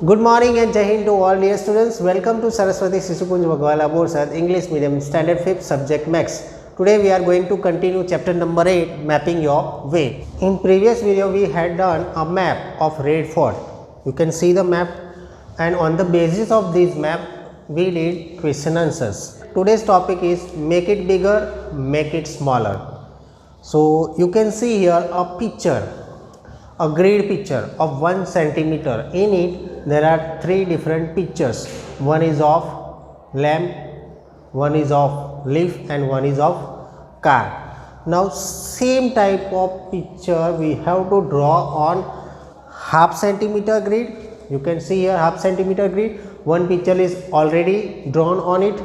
Good morning and Jai Hind to all dear students. Welcome to Saraswati Sisukunj Bagwala Borsad English Medium Standard 5th Subject Max. Today we are going to continue chapter number 8, Mapping Your Way. In previous video we had done a map of Red Fort. You can see the map, and on the basis of this map we did question answers. Today's topic is make it bigger, make it smaller. So you can see here a picture, a grid picture of 1 centimeter. In it there are 3 different pictures. One is of lamp, one is of leaf, and one is of car. Now same type of picture we have to draw on half centimeter grid. You can see here half centimeter grid. One picture is already drawn on it.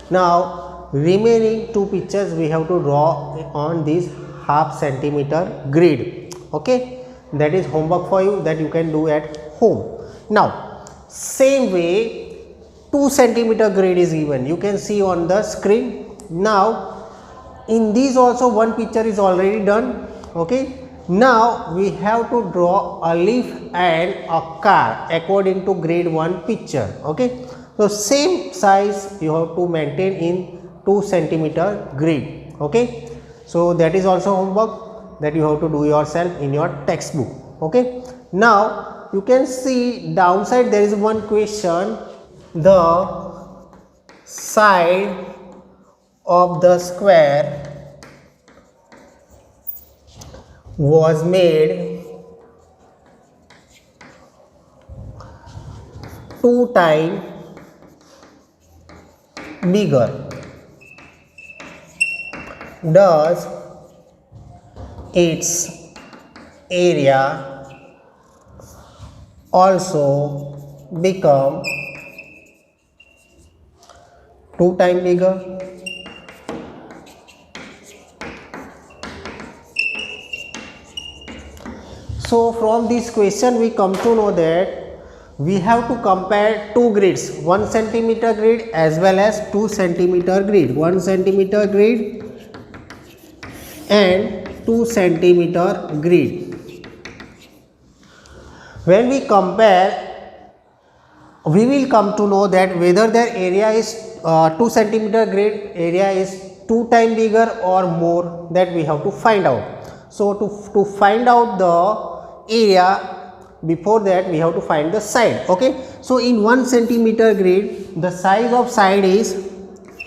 Now remaining 2 pictures we have to draw on this half centimeter grid. Okay, that is homework for you that you can do at home. Now same way 2 centimeter grid is given, you can see on the screen. Now in these also one picture is already done. Okay, now we have to draw a leaf and a car according to grade 1 picture. Okay, so same size you have to maintain in 2 centimeter grid. Okay, so that is also homework that you have to do yourself in your textbook. Okay, now you can see downside there is one question. The side of the square was made 2 times bigger. Does its area also become 2 times bigger? So from this question we come to know that we have to compare 2 grids, 1 centimeter grid as well as 2 centimeter grid, 1 centimeter grid and 2 centimeter grid. When we compare, we will come to know that whether their area is 2 centimeter grid area is 2 times bigger or more, that we have to find out. So to find out the area, before that we have to find the side. Okay, so in 1 centimeter grid the size of side is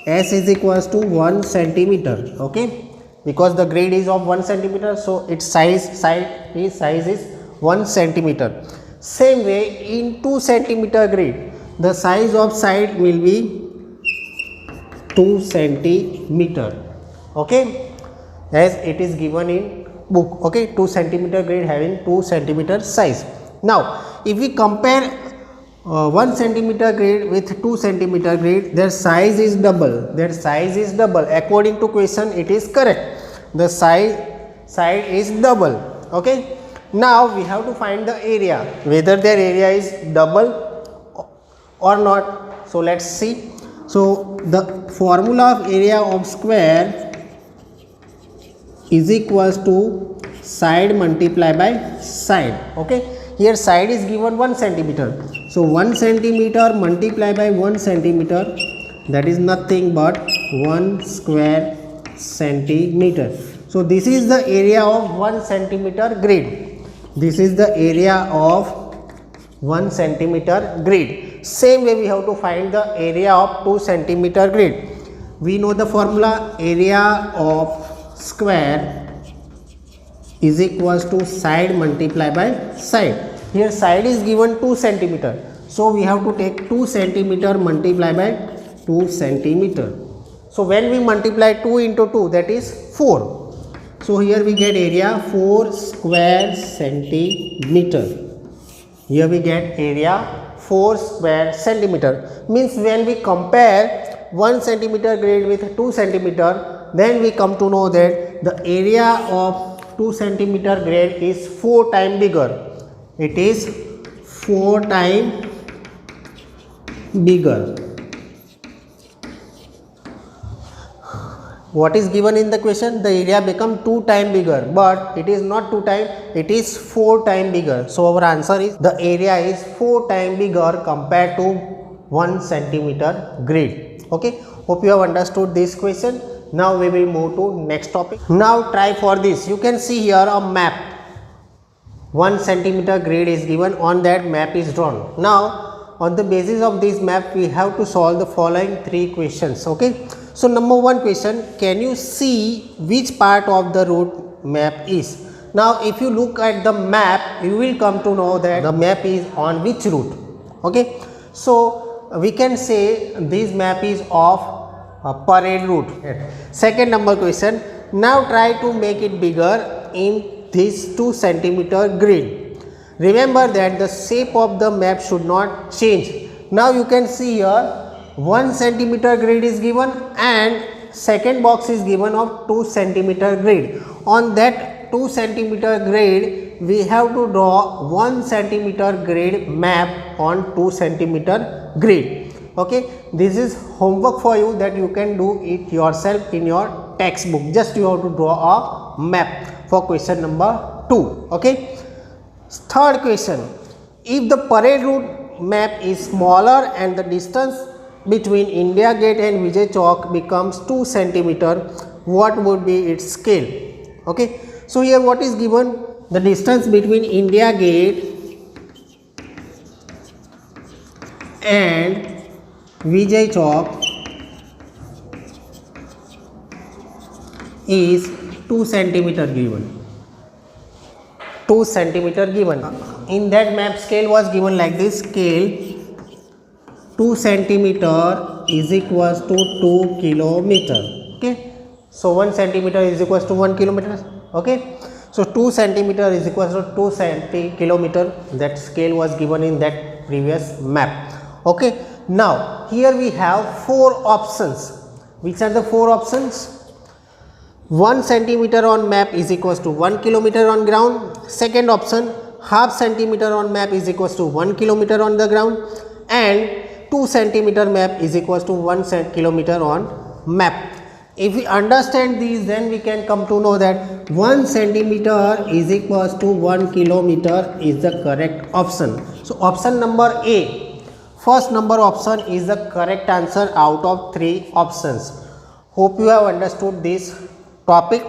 S is equals to 1 centimeter. Okay, because the grid is of 1 centimeter, so its size is 1 centimeter. Same way in 2 centimeter grid the size of side will be 2 centimeter. Okay, as it is given in book. Okay, 2 centimeter grid having 2 centimeter size. Now if we compare 1 centimeter grid with 2 centimeter grid, their size is double. According to question it is correct. The side is double. Okay, now we have to find the area, whether their area is double or not. So let's see. So the formula of area of square is equals to side multiplied by side. Okay, here side is given 1 centimeter. So 1 centimeter multiplied by 1 centimeter, that is nothing but 1 square centimeter. So this is the area of 1 centimeter grid. This is the area of 1 centimeter grid. Same way we have to find the area of 2 centimeter grid. We know the formula, area of square is equals to side multiplied by side. Here side is given 2 centimeter. So we have to take 2 centimeter multiplied by 2 centimeter. So when we multiply 2 into 2, that is 4. So here we get area 4 square centimeter. Here we get area 4 square centimeter. Means when we compare 1 centimeter grid with 2 centimeter, then we come to know that the area of 2 centimeter grid is 4 times bigger. It is 4 times bigger. what is given in the question? The area become 2 times bigger, but it is not 2 times, it is 4 times bigger. So our answer is the area is 4 times bigger compared to 1 centimeter grid. Okay, hope you have understood this question. Now we will move to next topic. Now try for this. You can see here a map. 1 centimeter grid is given, on that map is drawn. Now on the basis of this map we have to solve the following 3 questions. Okay, so number 1 question, can you see which part of the route map is? Now if you look at the map, you will come to know that the map is on which route. Okay, so we can say this map is of parade route. Second number question, now try to make it bigger in this 2 centimeter grid. Remember that the shape of the map should not change. Now you can see here 1 centimeter grid is given and second box is given of 2 centimeter grid. On that 2 centimeter grid we have to draw 1 centimeter grid map on 2 centimeter grid. Okay, this is homework for you that you can do it yourself in your textbook. Just you have to draw a map for question number 2. Okay, third question, if the parade route map is smaller and the distance between India Gate and Vijay Chowk becomes 2 centimeter, what would be its scale? Okay, so here what is given? The distance between India Gate and Vijay Chowk is 2 centimeter given. 2 centimeter given. In that map scale was given like this. Scale 2 centimeter is equals to 2 kilometer. Okay, so 1 centimeter is equals to 1 kilometer. Okay, so 2 centimeter is equals to 2 kilometer. That scale was given in that previous map. Okay, now here we have 4 options. Which are the 4 options? 1 centimeter on map is equals to 1 kilometer on ground. Second option, half centimeter on map is equals to 1 kilometer on the ground, and 2 centimeter map is equals to 1 kilometer on map. If we understand these, then we can come to know that 1 centimeter is equals to 1 kilometer is the correct option. So option number A, first number option is the correct answer out of 3 options. Hope you have understood this topic.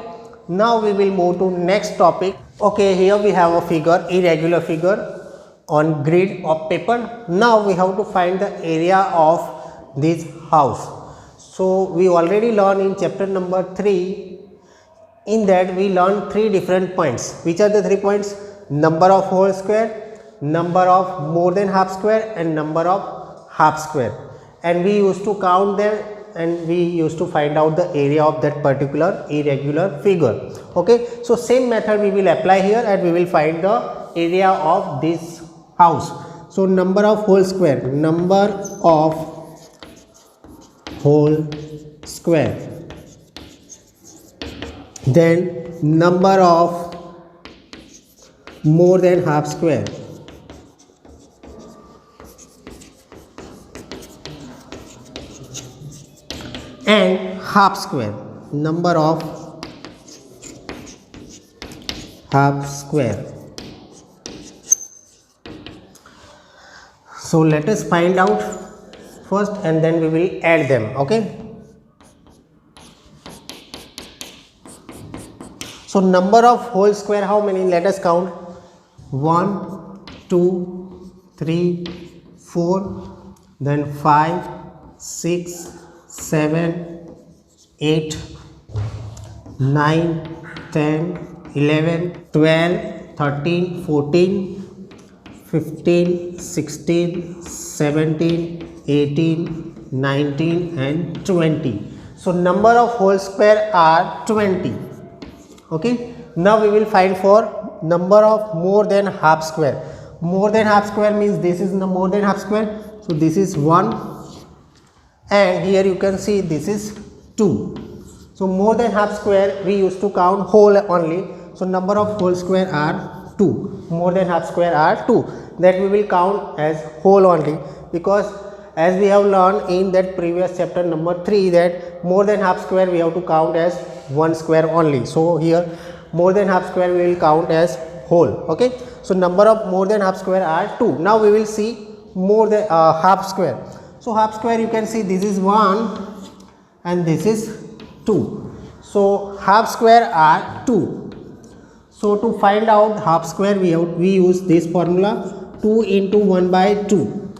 Now we will move to next topic. Okay, here we have a figure, irregular figure on grid of paper. Now we have to find the area of this house. So we already learned in chapter number 3. In that we learned 3 different points. Which are the 3 points? Number of whole square, number of more than half square, and number of half square. And we used to count them and we used to find out the area of that particular irregular figure. Okay, so same method we will apply here and we will find the area of this house. So number of whole square, number of whole square, then number of more than half square, and half square, number of half square. So let us find out first and then we will add them. Okay, so number of whole square, how many? Let us count. 1 2 3 4, then 5 6 7 8 9 10 11 12 13 14 15 16 17 18 19 and 20. So number of whole square are 20. Okay, now we will find for number of more than half square. More than half square means this is the more than half square. So this is 1 and here you can see this is 2. So more than half square we used to count whole only. So number of whole square are 2. More than half square are 2. That we will count as whole only, because as we have learned in that previous chapter number 3 that more than half square we have to count as one square only. So here more than half square we will count as whole. Okay, so number of more than half square are 2. Now we will see more than half square. So half square, you can see this is 1 and this is 2. So half square are 2. So to find out half square we use this formula, 2 into 1 by 2.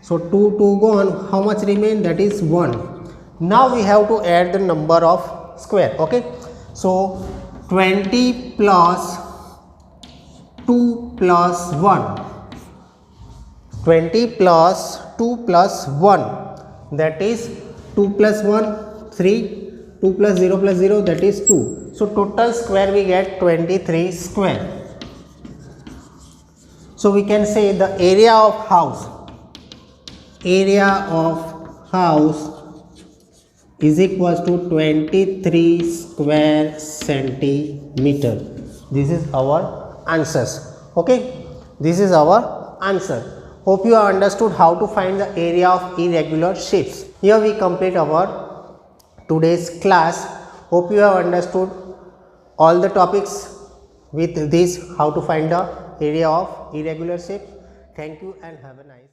So 2 gone, how much remain? That is 1. Now we have to add the number of square. Okay, so 20 plus 2 plus 1. 20 plus 2 plus 1, that is 2 plus 1 3, 2 plus 0 plus 0, that is 2. So total square we get 23 square. So we can say the area of house is equals to 23 square centimeter. This is our answers. Okay, this is our answer. Hope you have understood how to find the area of irregular shapes. Here we complete our today's class. Hope you have understood all the topics with this, how to find the area of irregular shape. Thank you and have a nice